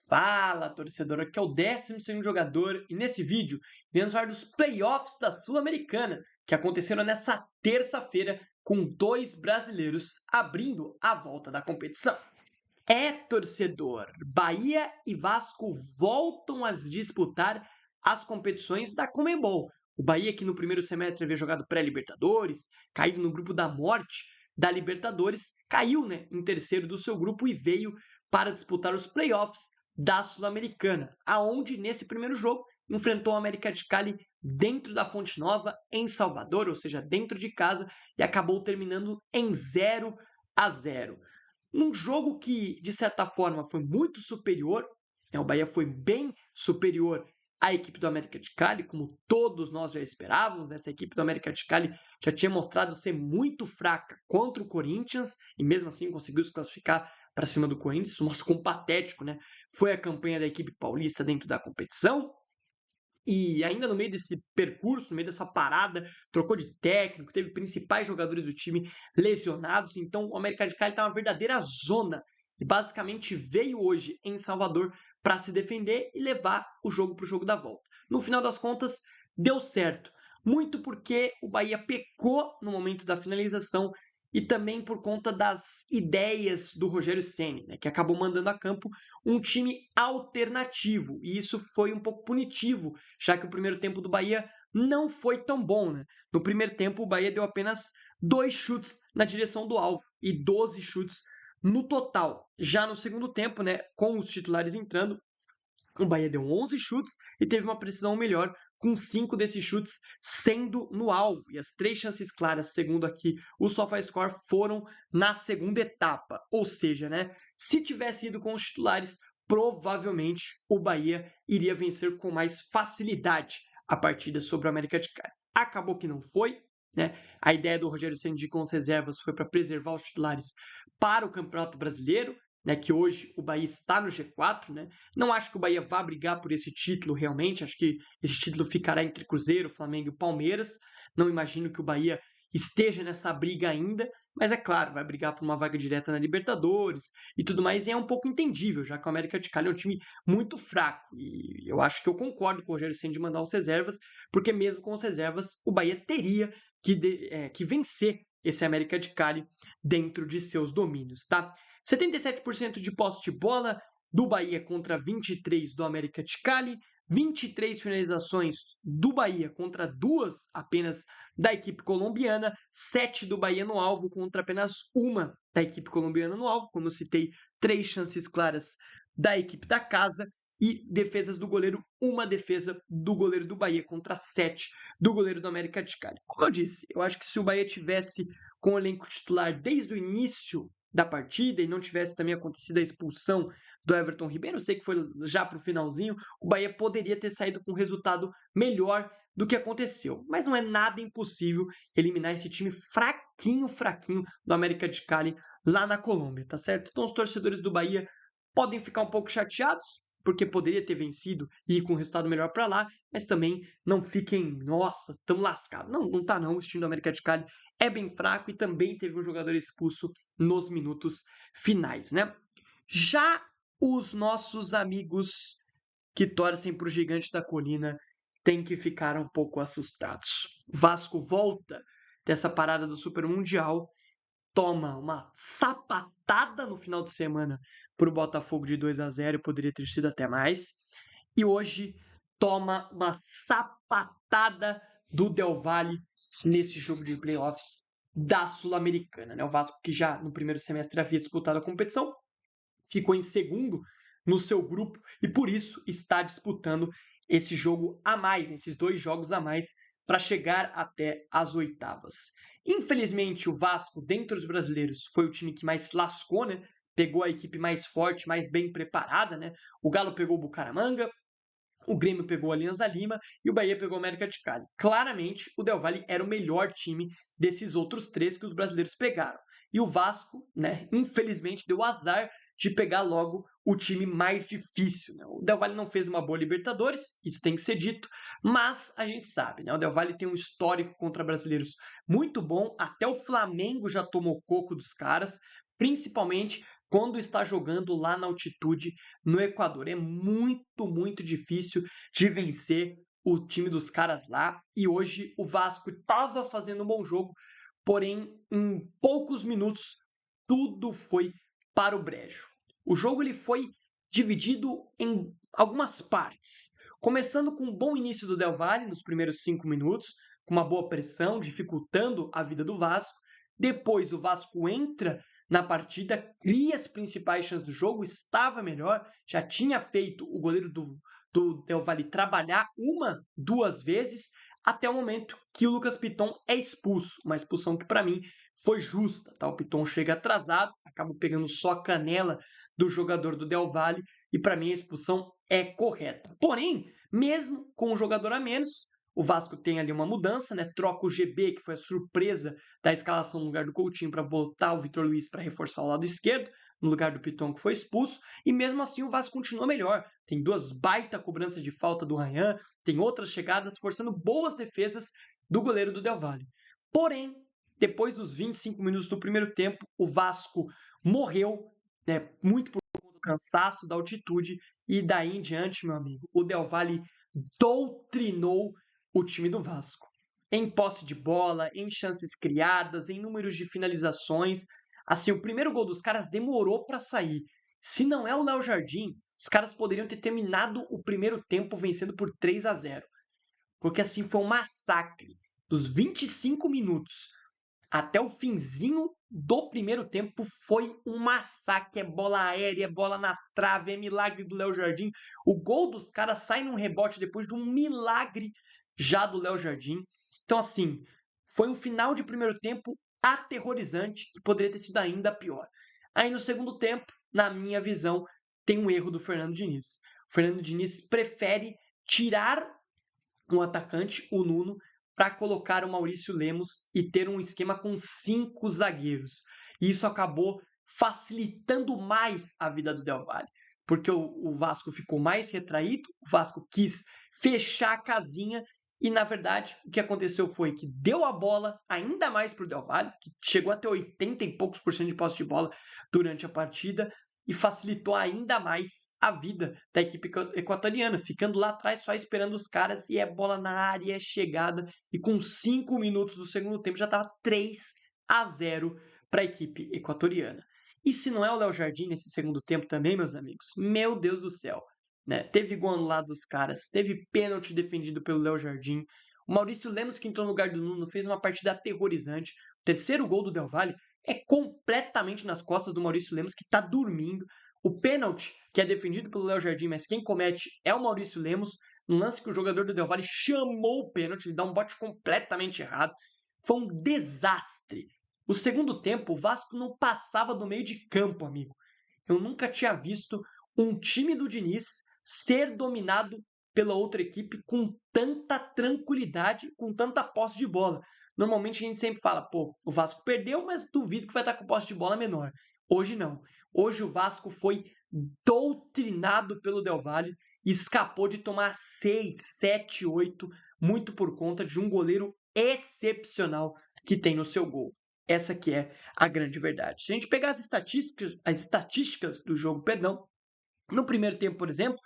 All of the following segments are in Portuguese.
Fala, torcedor, aqui é o 12º jogador e nesse vídeo vamos falar dos playoffs da Sul-Americana que aconteceram nessa terça-feira com dois brasileiros abrindo a volta da competição. Torcedor, Bahia e Vasco voltam a disputar as competições da Conmebol. O Bahia, que no primeiro semestre havia jogado pré-Libertadores, caído no grupo da morte da Libertadores, caiu em terceiro do seu grupo e veio para disputar os playoffs da Sul-Americana, aonde nesse primeiro jogo enfrentou o América de Cali dentro da Fonte Nova, em Salvador, ou seja, dentro de casa, e acabou terminando em 0-0. Num jogo que, de certa forma, foi muito superior, o Bahia foi bem superior à equipe do América de Cali, como todos nós já esperávamos. Essa equipe do América de Cali já tinha mostrado ser muito fraca contra o Corinthians, e mesmo assim conseguiu se classificar para cima do Corinthians. Isso mostra quão patético, foi a campanha da equipe paulista dentro da competição. E ainda no meio desse percurso, no meio dessa parada, trocou de técnico, teve principais jogadores do time lesionados. Então o América de Cali está uma verdadeira zona. E basicamente veio hoje em Salvador para se defender e levar o jogo para o jogo da volta. No final das contas, deu certo. Muito porque o Bahia pecou no momento da finalização e também por conta das ideias do Rogério Ceni, que acabou mandando a campo um time alternativo. E isso foi um pouco punitivo, já que o primeiro tempo do Bahia não foi tão bom. No primeiro tempo, o Bahia deu apenas 2 chutes na direção do alvo e 12 chutes no total. Já no segundo tempo, com os titulares entrando, o Bahia deu 11 chutes e teve uma precisão melhor, com 5 desses chutes sendo no alvo. E as 3 chances claras, segundo aqui o SofaScore, foram na segunda etapa. Ou seja, se tivesse ido com os titulares, provavelmente o Bahia iria vencer com mais facilidade a partida sobre o América de Cali. Acabou que não foi. A ideia do Rogério Ceni com as reservas foi para preservar os titulares para o Campeonato Brasileiro, que hoje o Bahia está no G4, Não acho que o Bahia vá brigar por esse título realmente, acho que esse título ficará entre Cruzeiro, Flamengo e Palmeiras. Não imagino que o Bahia esteja nessa briga ainda, mas é claro, vai brigar por uma vaga direta na Libertadores e tudo mais, e é um pouco entendível, já que o América de Cali é um time muito fraco, e eu acho que eu concordo com o Rogério Ceni de mandar os reservas, porque mesmo com as reservas, o Bahia teria que vencer esse América de Cali dentro de seus domínios, tá? 77% de posse de bola do Bahia contra 23% do América de Cali, 23 finalizações do Bahia contra 2 apenas da equipe colombiana, 7 do Bahia no alvo contra apenas 1 da equipe colombiana no alvo, como eu citei, 3 chances claras da equipe da casa e defesas do goleiro, 1 defesa do goleiro do Bahia contra 7 do goleiro do América de Cali. Como eu disse, eu acho que se o Bahia tivesse com o elenco titular desde o início da partida e não tivesse também acontecido a expulsão do Everton Ribeiro, eu sei que foi já para o finalzinho, o Bahia poderia ter saído com um resultado melhor do que aconteceu. Mas não é nada impossível eliminar esse time fraquinho do América de Cali lá na Colômbia, tá certo? Então os torcedores do Bahia podem ficar um pouco chateados, porque poderia ter vencido e ir com um resultado melhor para lá, mas também não fiquem, nossa, tão lascados. Não tá não, o time do América de Cali é bem fraco e também teve um jogador expulso nos minutos finais, Já os nossos amigos que torcem para o Gigante da Colina têm que ficar um pouco assustados. Vasco volta dessa parada do Super Mundial, toma uma sapatada no final de semana para o Botafogo de 2-0, poderia ter sido até mais, e hoje toma uma sapatada do Del Valle nesse jogo de playoffs da Sul-Americana. O Vasco, que já no primeiro semestre havia disputado a competição, ficou em segundo no seu grupo e por isso está disputando esse jogo a mais, esses 2 jogos a mais, para chegar até as oitavas. Infelizmente, o Vasco, dentre os brasileiros, foi o time que mais se lascou, Pegou a equipe mais forte, mais bem preparada, O Galo pegou o Bucaramanga, o Grêmio pegou a Alianza Lima e o Bahia pegou o América de Cali. Claramente, o Del Valle era o melhor time desses outros 3 que os brasileiros pegaram. E o Vasco, infelizmente, deu azar de pegar logo o time mais difícil. O Del Valle não fez uma boa Libertadores, isso tem que ser dito, mas a gente sabe, o Del Valle tem um histórico contra brasileiros muito bom, até o Flamengo já tomou coco dos caras, principalmente quando está jogando lá na altitude no Equador. É muito, muito difícil de vencer o time dos caras lá. E hoje o Vasco estava fazendo um bom jogo, porém, em poucos minutos, tudo foi para o brejo. O jogo ele foi dividido em algumas partes, começando com um bom início do Del Valle nos primeiros 5 minutos, com uma boa pressão, dificultando a vida do Vasco. Depois o Vasco entra na partida, cria as principais chances do jogo, estava melhor, já tinha feito o goleiro do Del Valle trabalhar uma, duas vezes, até o momento que o Lucas Piton é expulso. Uma expulsão que para mim foi justa. Tá? O Piton chega atrasado, acaba pegando só a canela do jogador do Del Valle e para mim a expulsão é correta. Porém, mesmo com um jogador a menos, o Vasco tem ali uma mudança, né? Troca o GB, que foi a surpresa da escalação no lugar do Coutinho, para botar o Vitor Luiz para reforçar o lado esquerdo, no lugar do Piton, que foi expulso, e mesmo assim o Vasco continua melhor. Tem duas baita cobranças de falta do Ryan, tem outras chegadas forçando boas defesas do goleiro do Del Valle. Porém, depois dos 25 minutos do primeiro tempo, o Vasco morreu, né, muito por conta do cansaço, da altitude, e daí em diante, meu amigo, o Del Valle doutrinou o time do Vasco. Em posse de bola, em chances criadas, em números de finalizações. Assim, o primeiro gol dos caras demorou para sair. Se não é o Léo Jardim, os caras poderiam ter terminado o primeiro tempo vencendo por 3-0. Porque assim foi um massacre. Dos 25 minutos até o finzinho do primeiro tempo foi um massacre. É bola aérea, é bola na trave, é milagre do Léo Jardim. O gol dos caras sai num rebote depois de um milagre já do Léo Jardim. Então, assim, foi um final de primeiro tempo aterrorizante e poderia ter sido ainda pior. Aí no segundo tempo, na minha visão, tem um erro do Fernando Diniz. O Fernando Diniz prefere tirar um atacante, o Nuno, para colocar o Maurício Lemos e ter um esquema com 5 zagueiros. E isso acabou facilitando mais a vida do Del Valle, porque o Vasco ficou mais retraído, o Vasco quis fechar a casinha e, na verdade, o que aconteceu foi que deu a bola ainda mais para o Del Valle, que chegou a ter 80 e poucos por cento de posse de bola durante a partida, e facilitou ainda mais a vida da equipe equatoriana, ficando lá atrás só esperando os caras, e é bola na área, é chegada, e com 5 minutos do segundo tempo já estava 3-0 para a equipe equatoriana. E se não é o Léo Jardim nesse segundo tempo também, meus amigos, meu Deus do céu, né? Teve gol anulado dos caras, teve pênalti defendido pelo Léo Jardim, o Maurício Lemos, que entrou no lugar do Nuno, fez uma partida aterrorizante. O terceiro gol do Del Valle é completamente nas costas do Maurício Lemos, que está dormindo. O pênalti, que é defendido pelo Léo Jardim, mas quem comete é o Maurício Lemos, no lance que o jogador do Del Valle chamou o pênalti, ele dá um bote completamente errado. Foi um desastre. O segundo tempo, o Vasco não passava do meio de campo, amigo. Eu nunca tinha visto um time do Diniz ser dominado pela outra equipe com tanta tranquilidade, com tanta posse de bola. Normalmente a gente sempre fala, pô, o Vasco perdeu, mas duvido que vai estar com posse de bola menor. Hoje não. Hoje o Vasco foi doutrinado pelo Del Valle e escapou de tomar 6, 7, 8, muito por conta de um goleiro excepcional que tem no seu gol. Essa que é a grande verdade. Se a gente pegar as estatísticas do jogo, no primeiro tempo, por exemplo,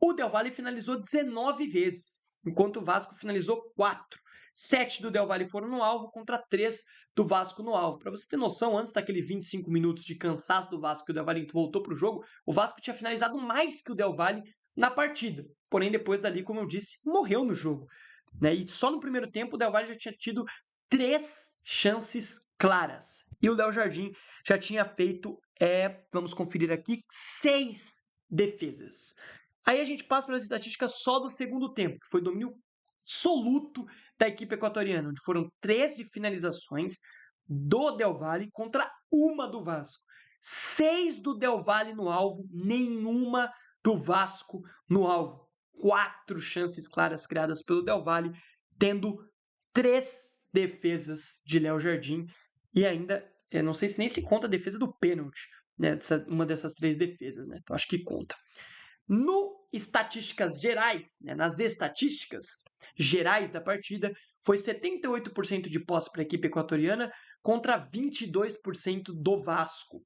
o Del Valle finalizou 19 vezes, enquanto o Vasco finalizou 4. 7 do Del Valle foram no alvo contra 3 do Vasco no alvo. Para você ter noção, antes daquele 25 minutos de cansaço do Vasco que o Del Valle voltou para o jogo, o Vasco tinha finalizado mais que o Del Valle na partida. Porém, depois dali, como eu disse, morreu no jogo. Né? E só no primeiro tempo o Del Valle já tinha tido 3 chances claras. E o Léo Jardim já tinha feito, vamos conferir aqui, 6 defesas. Aí a gente passa pelas estatísticas só do segundo tempo, que foi domínio absoluto da equipe equatoriana, onde foram 13 finalizações do Del Valle contra uma do Vasco. 6 do Del Valle no alvo, nenhuma do Vasco no alvo. 4 chances claras criadas pelo Del Valle, tendo 3 defesas de Léo Jardim e ainda, eu não sei se nem se conta a defesa do pênalti, né, uma dessas 3 defesas, né? Então acho que conta. No estatísticas gerais, né, nas estatísticas gerais da partida, foi 78% de posse para a equipe equatoriana contra 22% do Vasco.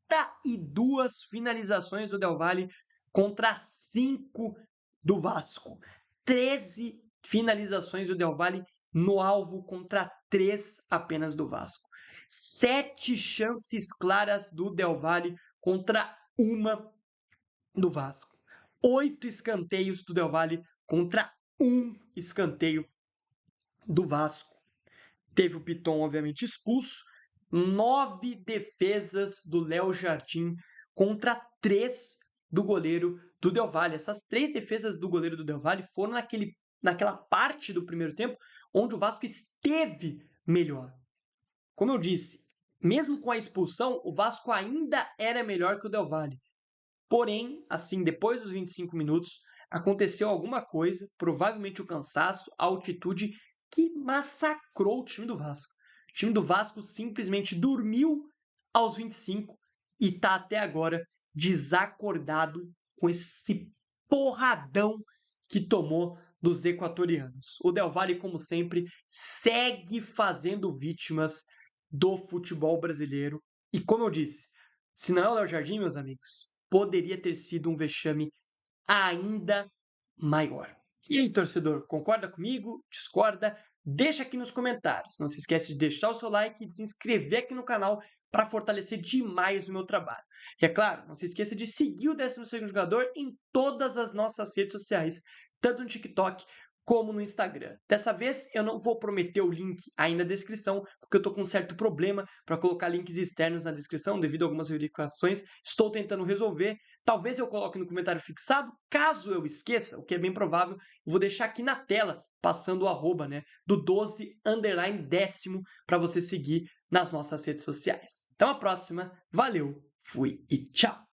32 finalizações do Del Valle contra 5 do Vasco. 13 finalizações do Del Valle no alvo contra 3 apenas do Vasco. 7 chances claras do Del Valle contra 1 do Vasco. 8 escanteios do Del Valle contra 1 escanteio do Vasco. Teve o Piton, obviamente, expulso. 9 defesas do Léo Jardim contra 3 do goleiro do Del Valle. Essas 3 defesas do goleiro do Del Valle foram naquela parte do primeiro tempo onde o Vasco esteve melhor. Como eu disse, mesmo com a expulsão, o Vasco ainda era melhor que o Del Valle. Porém, assim, depois dos 25 minutos, aconteceu alguma coisa, provavelmente o cansaço, a altitude, que massacrou o time do Vasco. O time do Vasco simplesmente dormiu aos 25 e está até agora desacordado com esse porradão que tomou dos equatorianos. O Del Valle, como sempre, segue fazendo vítimas do futebol brasileiro. E como eu disse, se não é o Léo Jardim, meus amigos, poderia ter sido um vexame ainda maior. E aí, torcedor, concorda comigo? Discorda? Deixa aqui nos comentários. Não se esquece de deixar o seu like e de se inscrever aqui no canal para fortalecer demais o meu trabalho. E é claro, não se esqueça de seguir o 12º Jogador em todas as nossas redes sociais, tanto no TikTok como no Instagram. Dessa vez eu não vou prometer o link aí na descrição, porque eu tô com um certo problema para colocar links externos na descrição devido a algumas verificações. Estou tentando resolver. Talvez eu coloque no comentário fixado. Caso eu esqueça, o que é bem provável, eu vou deixar aqui na tela, passando o arroba, do 12_10 para você seguir nas nossas redes sociais. Então a próxima, valeu, fui e tchau!